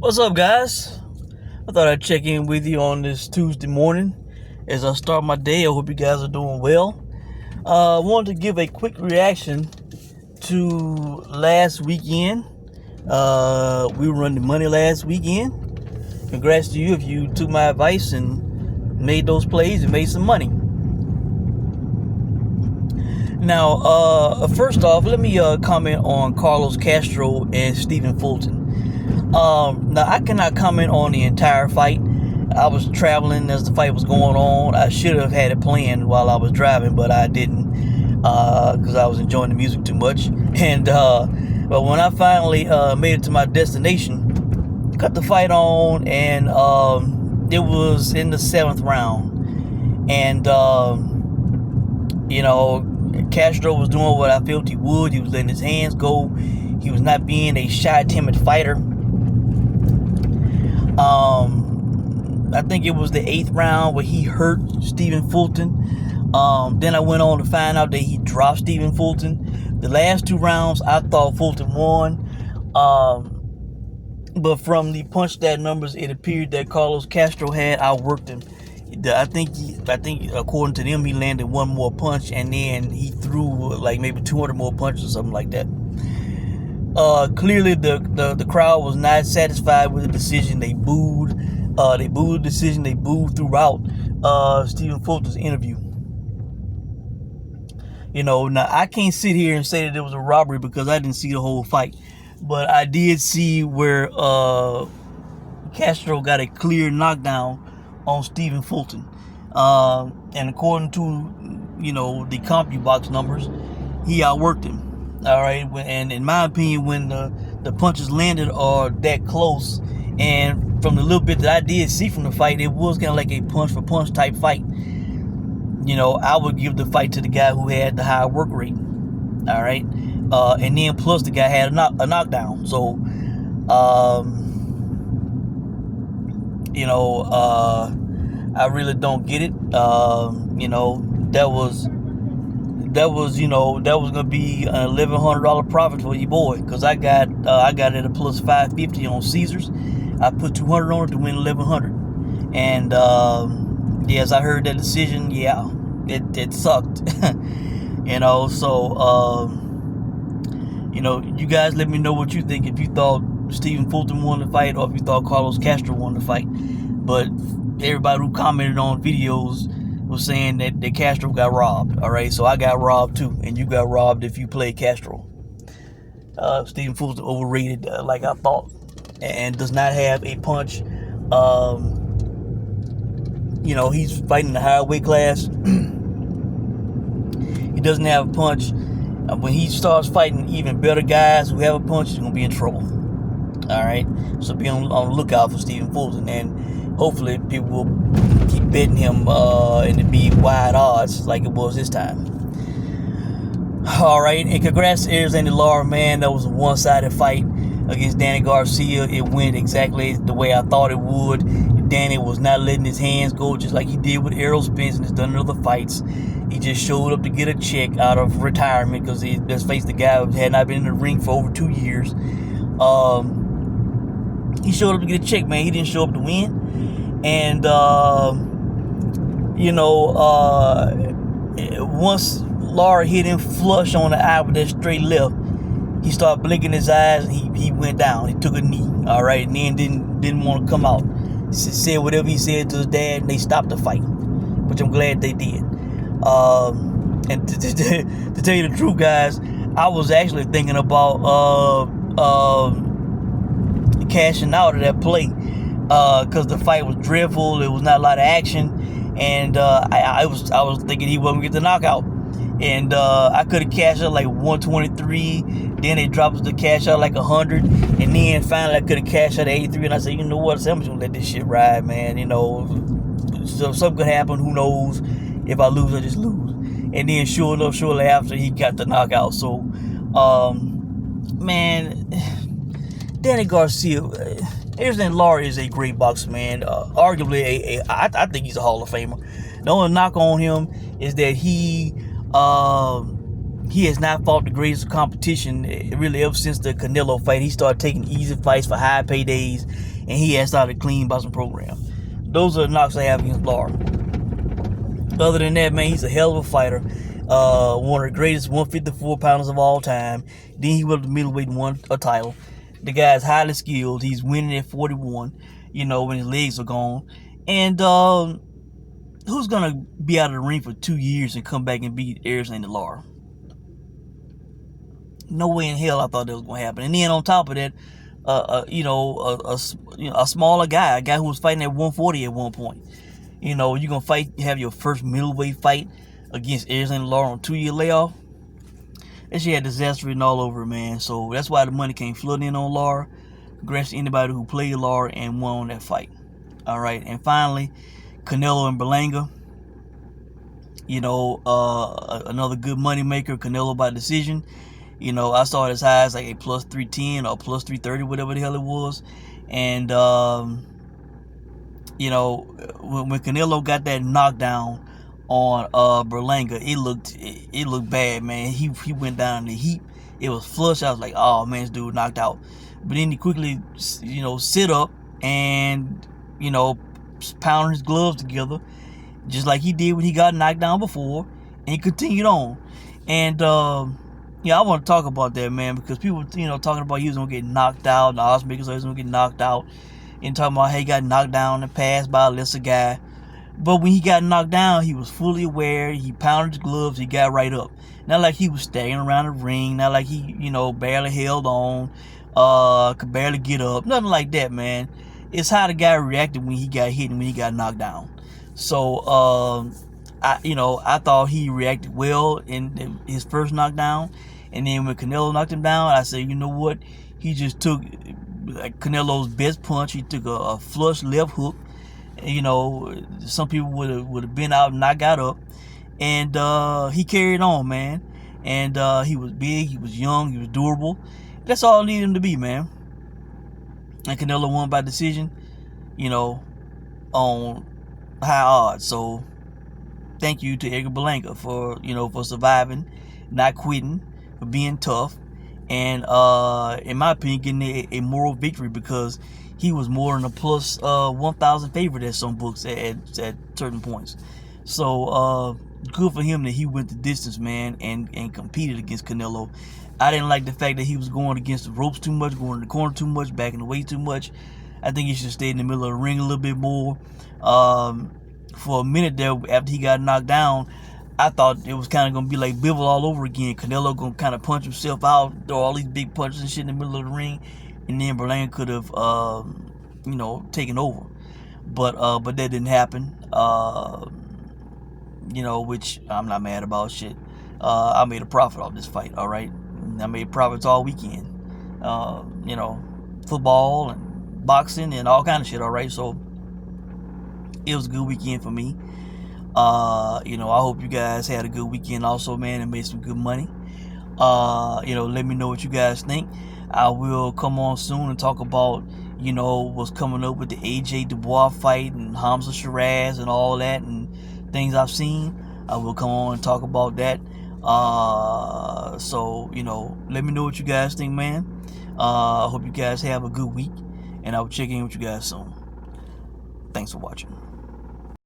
What's up, guys? I thought I'd check in with you on this Tuesday morning as I start my day. I hope you guys are doing well. I wanted to give a quick reaction to last weekend. We were running money last weekend. Congrats to you if you took my advice and made those plays and made some money. Now, first off, let me comment on Carlos Castro and Stephen Fulton. Now, I cannot comment on the entire fight. I was traveling as the fight was going on. I should have had it planned while I was driving, but I didn't because I was enjoying the music too much. And but when I finally made it to my destination, cut the fight on, and it was in the 7th round. And Castro was doing what I felt he would. He was letting his hands go. He was not being a shy, timid fighter. I think it was the 8th round where he hurt Stephen Fulton. Then I went on to find out that he dropped Stephen Fulton. The last 2 rounds, I thought Fulton won. But from the punch stat numbers, it appeared that Carlos Castro had outworked him. I think according to them, he landed 1 more punch, and then he threw like maybe 200 more punches or something like that. Clearly, the crowd was not satisfied with the decision. They booed. They booed the decision. They booed throughout Stephen Fulton's interview. Now I can't sit here and say that it was a robbery because I didn't see the whole fight, but I did see where Castro got a clear knockdown on Stephen Fulton, and according to the CompuBox numbers, he outworked him. All right, and in my opinion, when the punches landed are that close, and from the little bit that I did see from the fight, it was kind of like a punch for punch type fight. I would give the fight to the guy who had the higher work rate. All right, and then plus the guy had a knockdown. So, I really don't get it. That was gonna be an $1,100 profit for your boy, because I got it at a plus 550 on Caesars. I put 200 on it to win 1,100, and yes, I heard that decision. Yeah, it sucked. So you guys let me know what you think, if you thought Stephen Fulton won the fight or if you thought Carlos Castro won the fight. But everybody who commented on videos was saying that Castro got robbed. All right, so I got robbed too, and you got robbed if you played Castro. Stephen Fulton overrated, like I thought, and does not have a punch. He's fighting the higher weight class. He doesn't have a punch. When he starts fighting even better guys who have a punch, he's gonna be in trouble. All right, so be on the lookout for Stephen Fulton, and hopefully people will keep betting him and it be wide odds like it was this time. All right, and congrats to Lara, man. That was a one-sided fight against Danny Garcia. It went exactly the way I thought it would. Danny was not letting his hands go, just like he did with Errol Spence and has done in other fights. He just showed up to get a check out of retirement because he just faced the guy who had not been in the ring for over 2 years. He showed up to get a check, man. He didn't show up to win. And once Lara hit him flush on the eye with that straight left, he started blinking his eyes and he went down. He took a knee, all right, and then didn't want to come out. Said whatever he said to his dad, and they stopped the fight, which I'm glad they did. And to tell you the truth, guys, I was actually thinking about cashing out of that play. Because the fight was dreadful, there was not a lot of action, and I was thinking he wasn't gonna get the knockout, and I could have cashed out like 123. Then they dropped us to cash out like 100, and then finally I could have cashed out 83. And I said, you know what? I'm just gonna let this shit ride, man. So something could happen. Who knows? If I lose, I just lose. And then sure enough, shortly after, he got the knockout. So, man, Danny Garcia. Lara is a great boxer, man. Arguably, I think he's a Hall of Famer. The only knock on him is that he has not fought the greatest competition really ever since the Canelo fight. He started taking easy fights for high paydays. and he had started a clean boxing program. Those are the knocks I have against Lara. Other than that, man, he's a hell of a fighter. One of the greatest 154 pounders of all time. Then he went to middleweight and won a title. The guy is highly skilled. He's winning at 41, when his legs are gone. And who's going to be out of the ring for 2 years and come back and beat Arizona Lara? No way in hell I thought that was going to happen. And then on top of that, a smaller guy, a guy who was fighting at 140 at one point. You're going to have your first middleweight fight against Arizona Lara on 2-year layoff. That shit had disaster written all over it, man. So that's why the money came flooding in on Lara. Congrats to anybody who played Lara and won on that fight. All right, and finally, Canelo and Berlanga. Another good money maker. Canelo by decision. I saw it as high as like a plus 310 or plus 330, whatever the hell it was. And when Canelo got that knockdown on Berlanga, it looked bad, man. He went down in the heap. It was flush. I was like, oh man, this dude knocked out. But then he quickly, sit up and pound his gloves together, just like he did when he got knocked down before, and he continued on. And I want to talk about that, man, because people, talking about he was gonna get knocked out, the odds makers he was gonna get knocked out, and talking about how he got knocked down and passed by a lesser guy. But when he got knocked down, he was fully aware. He pounded his gloves. He got right up. Not like he was staggering around the ring. Not like he, barely held on, could barely get up. Nothing like that, man. It's how the guy reacted when he got hit and when he got knocked down. So, I thought he reacted well in his first knockdown. And then when Canelo knocked him down, I said, you know what? He just took Canelo's best punch. He took a flush left hook. Some people would have been out and not got up. And he carried on, man. And he was big, he was young, he was durable. That's all I needed him to be, man. And Canelo won by decision, on high odds. So thank you to Edgar Berlanga for surviving, not quitting, for being tough, and in my opinion, getting a moral victory, because he was more than a plus 1,000 favorite at some books at certain points. So good for him that he went the distance, man, and competed against Canelo. I didn't like the fact that he was going against the ropes too much, going in the corner too much, backing away too much. I think he should stay in the middle of the ring a little bit more. For a minute there, after he got knocked down, I thought it was kind of going to be like Bivol all over again. Canelo going to kind of punch himself out, throw all these big punches and shit in the middle of the ring, and then Berlanga could have, taken over. But that didn't happen. Which I'm not mad about. Shit. I made a profit off this fight. All right, I made profits all weekend. Football and boxing and all kind of shit. All right, so it was a good weekend for me. I hope you guys had a good weekend also, man, and made some good money. Let me know what you guys think. I will come on soon and talk about, what's coming up with the AJ Dubois fight and Hamza Shiraz and all that and things I've seen. I will come on and talk about that. Let me know what you guys think, man. I hope you guys have a good week, and I will check in with you guys soon. Thanks for watching.